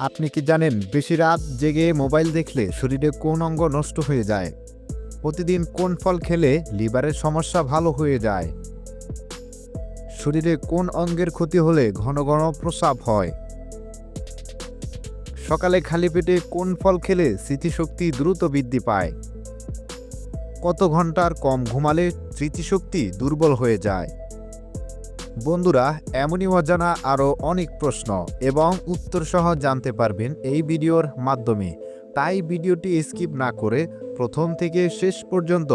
আপনি কি জানেন বেশি রাত জেগে মোবাইল দেখলে শরীরে কোন অঙ্গ নষ্ট হয়ে যায়? প্রতিদিন কোন ফল খেলে লিভারের সমস্যা ভালো হয়ে যায়? শরীরে কোন অঙ্গের ক্ষতি হলে ঘন ঘন প্রস্রাব হয়? সকালে খালি পেটে কোন ফল খেলে স্মৃতিশক্তি দ্রুত বৃদ্ধি পায়? কত ঘন্টার কম ঘুমালে স্মৃতিশক্তি দুর্বল হয়ে যায়? বন্ধুরা, এমনই অজানা আরও অনেক প্রশ্ন এবং উত্তর সহ জানতে পারবেন এই ভিডিওর মাধ্যমে। তাই ভিডিওটি স্কিপ না করে প্রথম থেকে শেষ পর্যন্ত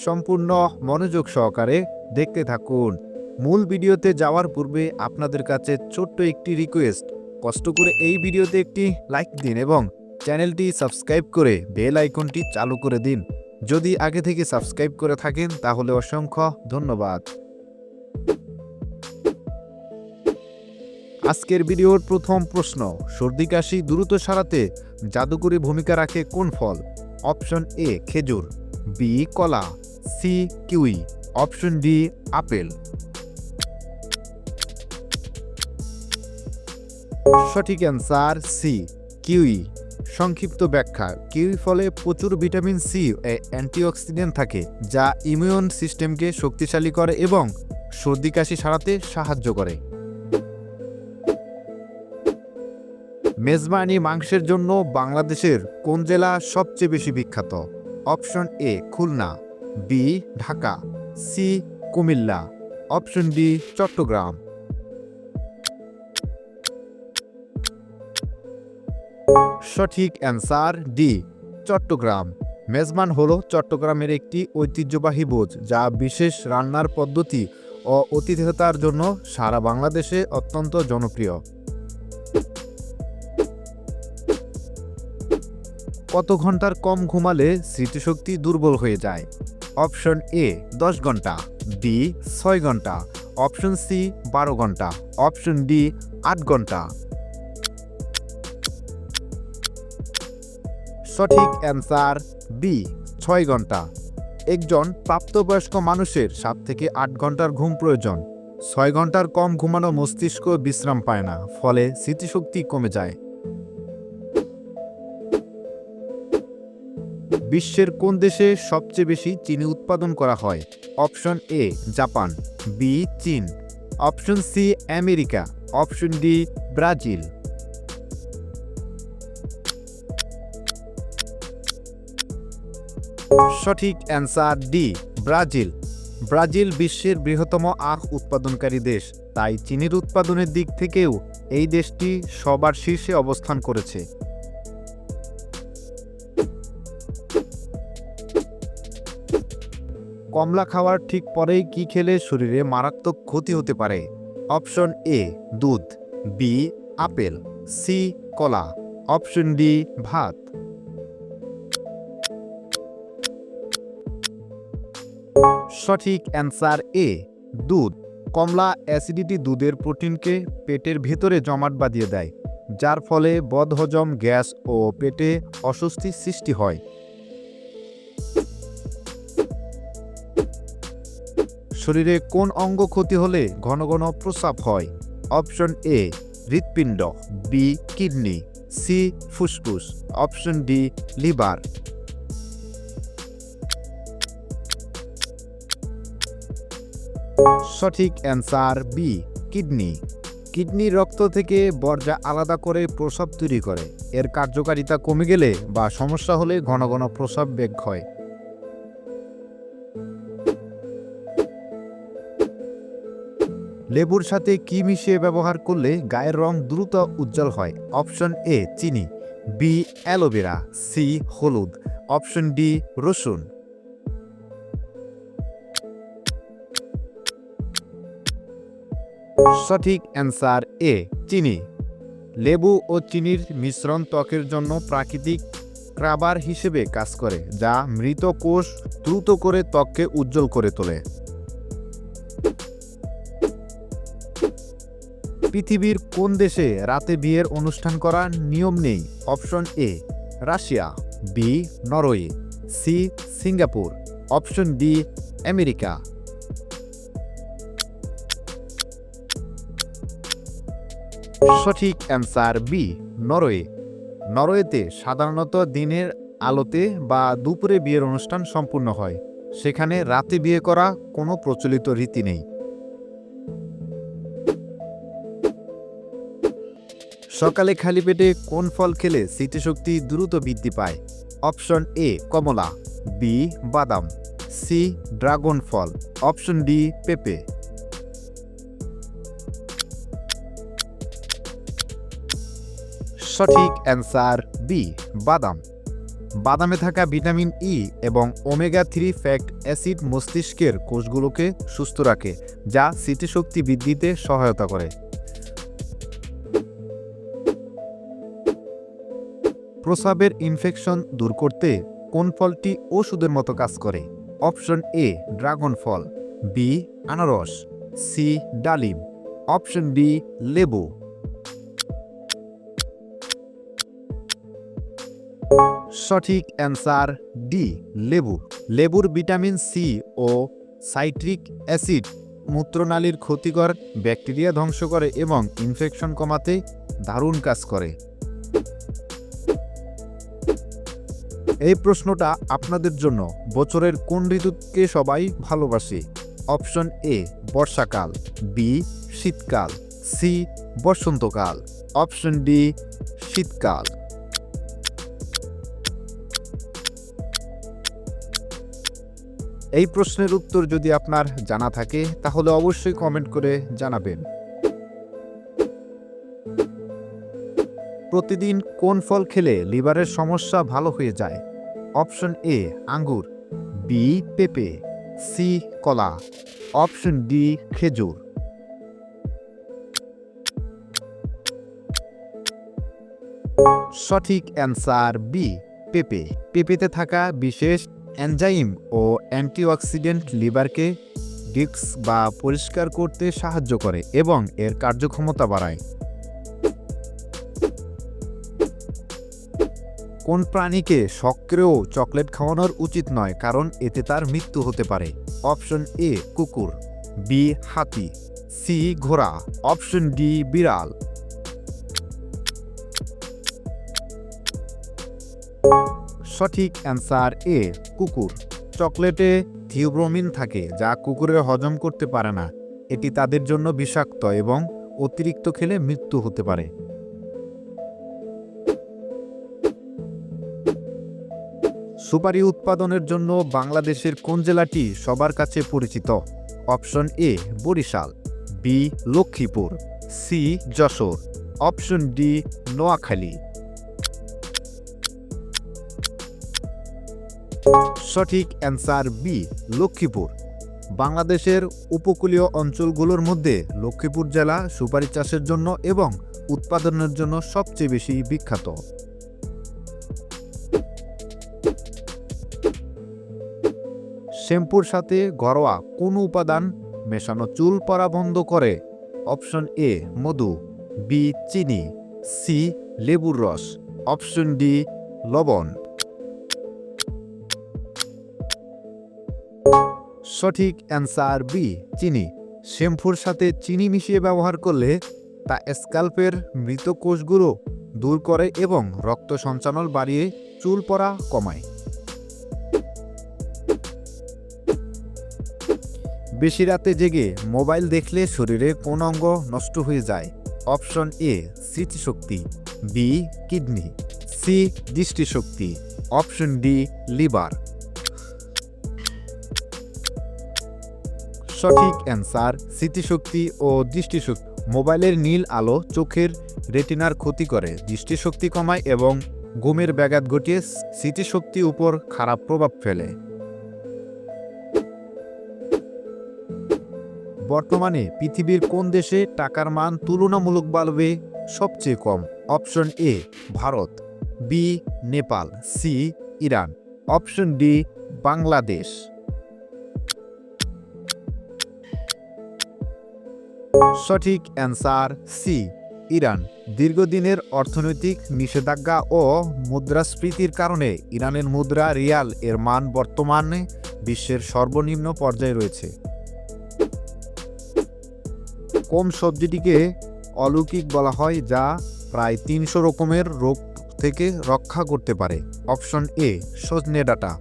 সম্পূর্ণ মনোযোগ সহকারে দেখতে থাকুন। মূল ভিডিওতে যাওয়ার পূর্বে আপনাদের কাছে ছোট্ট একটি রিকোয়েস্ট, কষ্ট করে এই ভিডিওতে একটি লাইক দিন এবং চ্যানেলটি সাবস্ক্রাইব করে বেল আইকনটি চালু করে দিন। যদি আগে থেকে সাবস্ক্রাইব করে থাকেন তাহলে অসংখ্য ধন্যবাদ। আজকের ভিডিওর প্রথম প্রশ্ন, সর্দি কাশি দ্রুত সারাতে জাদুকরী ভূমিকা রাখে কোন ফল? অপশন এ খেজুর, বি কলা, C kiwi, option D apple. সঠিক অ্যান্সার সি কিউই। সংক্ষিপ্ত ব্যাখ্যা, কিউই ফলে প্রচুর ভিটামিন সি ও অ্যান্টিঅক্সিডেন্ট থাকে, যা ইমিউন সিস্টেমকে শক্তিশালী করে এবং সর্দি কাশি সারাতে সাহায্য করে। মেজবানি মাংসের জন্য বাংলাদেশের কোন জেলা সবচেয়ে বেশি বিখ্যাত? Option A Khulna, B Dhaka, C Comilla, option D Chittagong. সঠিক অ্যান্সার ডি চট্টগ্রাম। মেজবান হল চট্টগ্রামের একটি ঐতিহ্যবাহী ভোজ, যা বিশেষ রান্নার পদ্ধতি ও আতিথেয়তার জন্য সারা বাংলাদেশে অত্যন্ত জনপ্রিয়। কত ঘন্টার কম ঘুমালে স্মৃতিশক্তি দুর্বল হয়ে যায়? অপশন এ 10 ঘন্টা, বি 6 ঘন্টা, অপশন সি 12 ঘন্টা, অপশন ডি 8 ঘন্টা। সঠিক অ্যান্সার বি 6 ঘন্টা। একজন প্রাপ্তবয়স্ক মানুষের 7 থেকে 8 ঘন্টার ঘুম প্রয়োজন। 6 ঘন্টার কম ঘুমানো মস্তিষ্ক বিশ্রাম পায় না, ফলে স্মৃতিশক্তি কমে যায়। বিশ্বের কোন দেশে সবচেয়ে বেশি চিনি উৎপাদন করা হয়? অপশন এ জাপান, বি চীন, option C America, option D Brazil. সঠিক অ্যান্সার ডি ব্রাজিল। ব্রাজিল বিশ্বের বৃহত্তম আখ উৎপাদনকারী দেশ, তাই চিনির উৎপাদনের দিক থেকেও এই দেশটি সবার শীর্ষে অবস্থান করেছে। কমলা খাওয়ার ঠিক পরেই কি খেলে শরীরে মারাত্মক ক্ষতি হতে পারে? অপশন এ দুধ, বি আপেল, সি কলা, অপশন ডি ভাত। সঠিক অ্যান্সার এ দুধ। কমলা অ্যাসিডিটি দুধের প্রোটিনকে পেটের ভেতরে জমাট বাঁধিয়ে দেয়, যার ফলে বদহজম, গ্যাস ও পেটে অস্বস্তি সৃষ্টি হয়। শরীরে কোন অঙ্গ ক্ষতি হলে ঘন ঘন প্রস্রাব হয়? অপশন এ হৃৎপিণ্ড, বি কিডনি, সি ফুসফুস, অপশন ডি লিভার। সঠিক অ্যান্সার বি কিডনি। কিডনি রক্ত থেকে বর্জ্য আলাদা করে প্রস্রাব তৈরি করে। এর কার্যকারিতা কমে গেলে বা সমস্যা হলে ঘন ঘন প্রস্রাব বেগ হয়। লেবুর সাথে কি মিশিয়ে ব্যবহার করলে গায়ের রং দ্রুত উজ্জ্বল হয়? অপশন এ চিনি, বি অ্যালোভেরা, সি হলুদ, অপশন ডি রসুন। সঠিক অ্যান্সার এ চিনি। লেবু ও চিনির মিশ্রণ ত্বকের জন্য প্রাকৃতিক স্ক্রাবার হিসেবে কাজ করে, যা মৃত কোষ দ্রুত করে ত্বককে উজ্জ্বল করে তোলে। পৃথিবীর কোন দেশে রাতে বিয়ের অনুষ্ঠান করার নিয়ম নেই? Option A Russia, B Norway, C Singapore, option D America. সঠিক অ্যান্সার বি নরওয়ে। নরওয়েতে সাধারণত দিনের আলোতে বা দুপুরে বিয়ের অনুষ্ঠান সম্পূর্ণ হয়। সেখানে রাতে বিয়ে করা কোনো প্রচলিত রীতি নেই। সকালে খালি পেটে কোন ফল খেলে স্মৃতিশক্তি দ্রুত বৃদ্ধি পায়? অপশন এ কমলা, বি বাদাম, সি ড্রাগন ফল, অপশন ডি পেঁপে। সঠিক অ্যান্সার বি বাদাম। বাদামে থাকা ভিটামিন ই এবং ওমেগা-3 ফ্যাটি অ্যাসিড মস্তিষ্কের কোষগুলোকে সুস্থ রাখে, যা স্মৃতিশক্তি বৃদ্ধিতে সহায়তা করে। প্রস্রাবের ইনফেকশন দূর করতে কোন ফলটি ওষুধের মতো কাজ করে? অপশন এ ড্রাগন ফল, বি আনারস, সি ডালিম, অপশন ডি লেবু। সঠিক অ্যান্সার ডি লেবু। লেবুর ভিটামিন সি ও সাইট্রিক অ্যাসিড মূত্রনালীর ক্ষতিকর ব্যাকটেরিয়া ধ্বংস করে এবং ইনফেকশন কমাতে দারুণ কাজ করে। এই প্রশ্নটা আপনাদের জন্য। বছরের কোন ঋতুকে সবাই ভালোবাসে? অপশন এ বর্ষাকাল, বি শীতকাল, সি বসন্তকাল, অপশন ডি শীতকাল। এই প্রশ্নের উত্তর যদি আপনার জানা থাকে তাহলে অবশ্যই কমেন্ট করে জানাবেন। প্রতিদিন কোন ফল খেলে লিভারের সমস্যা ভালো হয়ে যায়? অপশন এ আঙ্গুর, বি পেঁপে, সি কলা, অপশন ডি খেজুর। সঠিক অ্যান্সার বি পেঁপে। পেঁপেতে থাকা বিশেষ এনজাইম ও অ্যান্টিঅক্সিডেন্ট লিভারকে ডিক্স বা পরিষ্কার করতে সাহায্য করে এবং এর কার্যক্ষমতা বাড়ায়। কোন প্রাণীকে সক্রিয় চকলেট খাওয়ানোর উচিত নয় কারণ এতে তার মৃত্যু হতে পারে? অপশন এ কুকুর, বি হাতি, সি ঘোড়া, অপশন ডি বিড়াল। সঠিক অ্যান্সার এ কুকুর। চকলেটে থিওব্রোমিন থাকে যা কুকুরের হজম করতে পারে না। এটি তাদের জন্য বিষাক্ত এবং অতিরিক্ত খেলে মৃত্যু হতে পারে। সুপারি উৎপাদনের জন্য বাংলাদেশের কোন জেলাটি সবার কাছে পরিচিত? Option A Barishal, B Lakshmipur, C Jessore, option D Noakhali. সঠিক অ্যান্সার বি লক্ষ্মীপুর। বাংলাদেশের উপকূলীয় অঞ্চলগুলোর মধ্যে লক্ষ্মীপুর জেলা সুপারি চাষের জন্য এবং উৎপাদনের জন্য সবচেয়ে বেশি বিখ্যাত। শ্যাম্পুর সাথে ঘরোয়া কোন উপাদান মেশানো চুল পড়া বন্ধ করে? অপশন এ মধু, বি চিনি, সি লেবুর রস, অপশন ডি লবণ। সঠিক অ্যান্সার বি চিনি। শ্যাম্পুর সাথে চিনি মিশিয়ে ব্যবহার করলে তা স্ক্যাল্পের মৃত কোষগুলো দূর করে এবং রক্ত সঞ্চালন বাড়িয়ে চুল পড়া কমায়। বেশি রাতে জেগে মোবাইল দেখলে শরীরে কোন অঙ্গ নষ্ট হয়ে যায়? অপশন এ স্মৃতিশক্তি, বি কিডনি, সি দৃষ্টিশক্তি, অপশন ডি লিভার। সঠিক অ্যান্সার স্মৃতিশক্তি ও দৃষ্টিশক্তি। মোবাইলের নীল আলো চোখের রেটিনার ক্ষতি করে, দৃষ্টিশক্তি কমায় এবং ঘুমের ব্যাঘাত ঘটিয়ে স্মৃতিশক্তির উপর খারাপ প্রভাব ফেলে। বর্তমানে পৃথিবীর কোন দেশে টাকার মান তুলনামূলকভাবে সবচেয়ে কম? Option A Bharat, B Nepal, C Iran, option D Bangladesh. সঠিক অ্যান্সার সি ইরান। দীর্ঘদিনের অর্থনৈতিক নিষেধাজ্ঞা ও মুদ্রাস্ফীতির কারণে ইরানের মুদ্রা রিয়াল এর মান বর্তমানে বিশ্বের সর্বনিম্ন পর্যায়ে রয়েছে। কোন সবজিটিকে অলৌকিক বলা হয় যা প্রায় ৩০০ রকমের রোগ থেকে রক্ষা করতে পারে। অপশন এ সজনে ডাঁটা,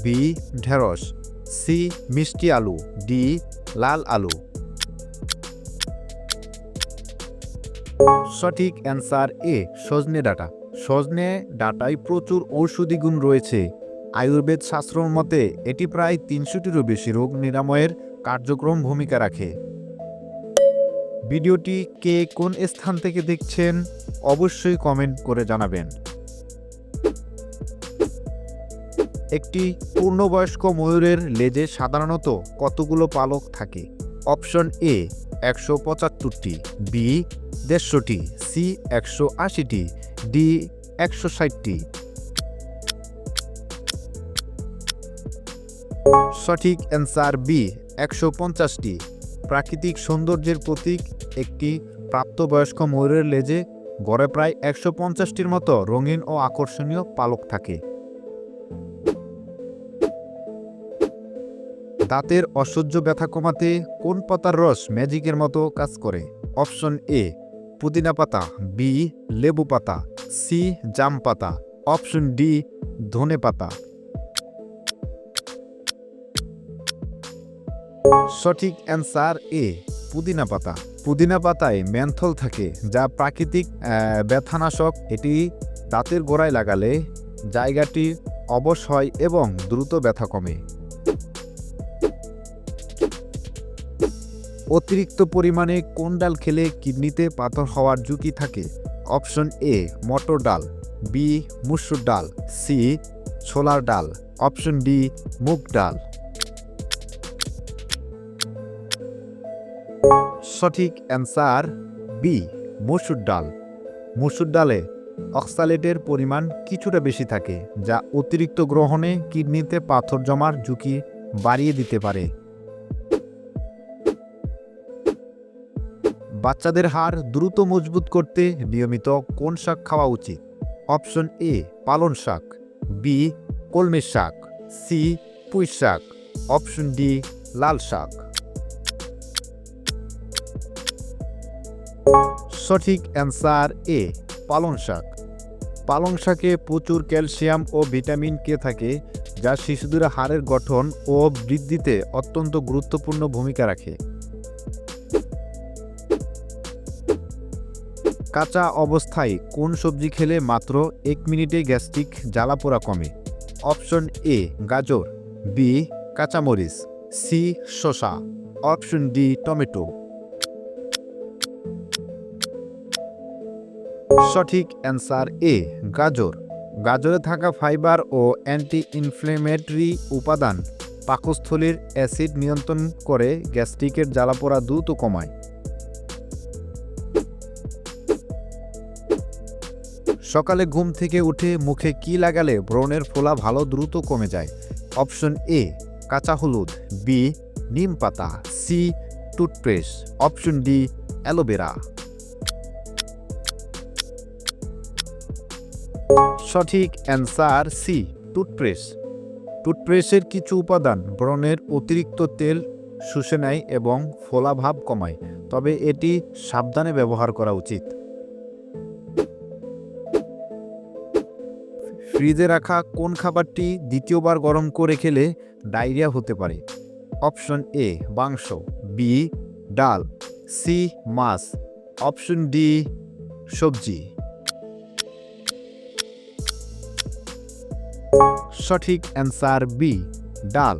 বি ঢেঁড়স, সি মিষ্টি আলু, ডি লাল আলু। সঠিক অ্যান্সার এ সজনে ডাঁটা। সজনে ডাঁটায় প্রচুর ঔষধি গুণ রয়েছে। আয়ুর্বেদ শাস্ত্র মতে এটি প্রায় ৩০০টিরও বেশি রোগ নিরাময়ের কার্যক্রম ভূমিকা রাখে। ভিডিওটি কে কোন স্থান থেকে দেখছেন অবশ্যই কমেন্ট করে জানাবেন। একটি পূর্ণবয়স্ক ময়ূরের লেজে সাধারণত কতগুলো পালক থাকে? অপশন এ ১৭৫টি, বি ১৫০টি, সি ১৮০টি, ডি ১৬০টি। সঠিক অ্যান্সার বি ১৫০টি। প্রাকৃতিক সৌন্দর্যের প্রতীক একটি প্রাপ্তবয়স্ক ময়ূরের লেজে গড়ে প্রায় ১৫০টির মতো রঙিন ও আকর্ষণীয় পালক থাকে। দাঁতের অসহ্য ব্যথা কমাতে কোন পাতার রস ম্যাজিকের মতো কাজ করে? অপশন এ পুদিনা পাতা, বি লেবু পাতা, সি জাম পাতা, অপশন ডি ধনে পাতা। সঠিক অ্যান্সার এ পুদিনা পাতা। পুদিনা পাতায় ম্যানথল থাকে, যা প্রাকৃতিক ব্যথানাশক। এটি দাঁতের গোড়ায় লাগালে জায়গাটি অবশ হয় এবং দ্রুত ব্যথা কমে। অতিরিক্ত পরিমাণে কোন ডাল খেলে কিডনিতে পাথর হওয়ার ঝুঁকি থাকে? অপশন এ মটর ডাল, বি মসুর ডাল, সি ছোলার ডাল, অপশন ডি মুগ ডাল। সঠিক অ্যান্সার বি মসুর ডাল। মসুর ডালে অক্সালেটের পরিমাণ কিছুটা বেশি থাকে, যা অতিরিক্ত গ্রহণে কিডনিতে পাথর জমার ঝুঁকি বাড়িয়ে দিতে পারে। বাচ্চাদের হাড় দ্রুত মজবুত করতে নিয়মিত কোন শাক খাওয়া উচিত? অপশন এ পালং শাক, বি কলমি শাক, সি পুঁই শাক, অপশন ডি লাল শাক। সঠিক অ্যান্সার এ পালং শাক। পালং শাকে প্রচুর ক্যালসিয়াম ও ভিটামিন কে থাকে, যা শিশুদের হাড়ের গঠন ও বৃদ্ধিতে অত্যন্ত গুরুত্বপূর্ণ ভূমিকা রাখে। কাঁচা অবস্থায় কোন সবজি খেলে মাত্র 1 মিনিটে গ্যাস্ট্রিক জ্বালাপোড়া কমে? অপশন এ গাজর, বি কাঁচামরিচ, সি শসা, অপশন ডি টমেটো। সঠিক অ্যান্সার এ গাজর। গাজরে থাকা ফাইবার ও অ্যান্টি ইনফ্লেমেটরি উপাদান পাকস্থলীর অ্যাসিড নিয়ন্ত্রণ করে গ্যাস্ট্রিকের জ্বালাপোড়া দ্রুত কমায়। সকালে ঘুম থেকে উঠে মুখে কি লাগালে ব্রণের ফোলা ভালো দ্রুত কমে যায়? অপশন এ কাঁচা হলুদ, বি নিম পাতা, C toothpaste, option D aloe vera. সঠিক অ্যান্সার সি টুথপেস্ট। টুথপেস্টের কিছু উপাদান ব্রণের অতিরিক্ত তেল শুষে নেয় এবং ফোলা ভাব কমায়, তবে এটি সাবধানে ব্যবহার করা উচিত। ফ্রিজে রাখা কোন খাবারটি দ্বিতীয়বার গরম করে খেলে ডায়রিয়া হতে পারে? অপশন এ মাংস, বি ডাল, সি মাছ, অপশন ডি সবজি। সঠিক অ্যান্সার বি ডাল।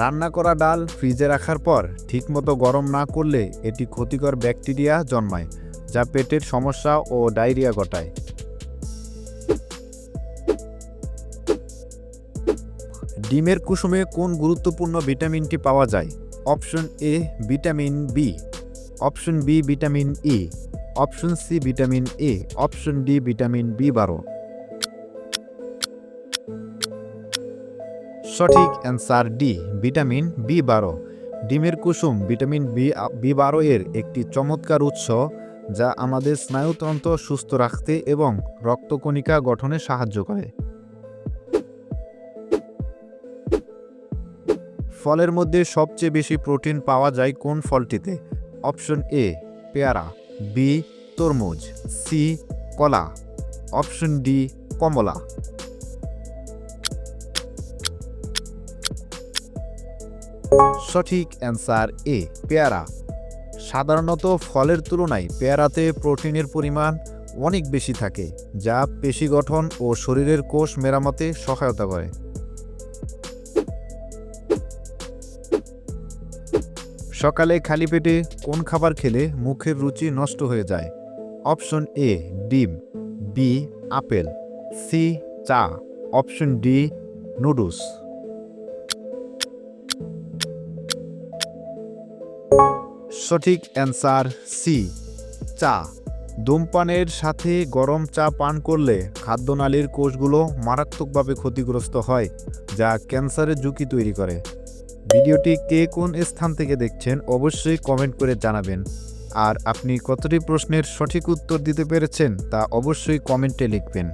রান্না করা ডাল ফ্রিজে রাখার পর ঠিকমতো গরম না করলে এটি ক্ষতিকর ব্যাকটেরিয়া জন্মায়, যা পেটের সমস্যা ও ডায়রিয়া ঘটায়। ডিমের কুসুমে কোন গুরুত্বপূর্ণ ভিটামিনটি পাওয়া যায়? Option A vitamin B, option B vitamin E, option C vitamin A, option D vitamin বি12। সঠিক অ্যান্সার ডি ভিটামিন বি12। ডিমের কুসুম ভিটামিন বি12 এর একটি চমৎকার উৎস, যা আমাদের স্নায়ুতন্ত্র সুস্থ রাখতে এবং রক্তকণিকা গঠনে সাহায্য করে। ফলের মধ্যে সবচেয়ে বেশি প্রোটিন পাওয়া যায় কোন ফলটিতে? অপশন এ পেয়ারা, বি তরমুজ, সি কলা, অপশন ডি কমলা। সঠিক অ্যান্সার এ পেয়ারা। সাধারণত ফলের তুলনায় পেয়ারাতে প্রোটিনের পরিমাণ অনেক বেশি থাকে, যা পেশি গঠন ও শরীরের কোষ মেরামতে সহায়তা করে। সকালে খালি পেটে কোন খাবার খেলে মুখের রুচি নষ্ট হয়ে যায়? অপশন এ ডিম, বি আপেল, সি চা, অপশন ডি নুডলস। সঠিক অ্যান্সার সি চা। ধূমপানের সাথে গরম চা পান করলে খাদ্যনালীর কোষগুলো মারাত্মকভাবে ক্ষতিগ্রস্ত হয়, যা ক্যান্সারের ঝুঁকি তৈরি করে। ভিডিওটি কে কোন স্থান থেকে দেখছেন অবশ্যই কমেন্ট করে জানাবেন। আর আপনি কতটি প্রশ্নের সঠিক উত্তর দিতে পেরেছেন তা অবশ্যই কমেন্টে লিখবেন।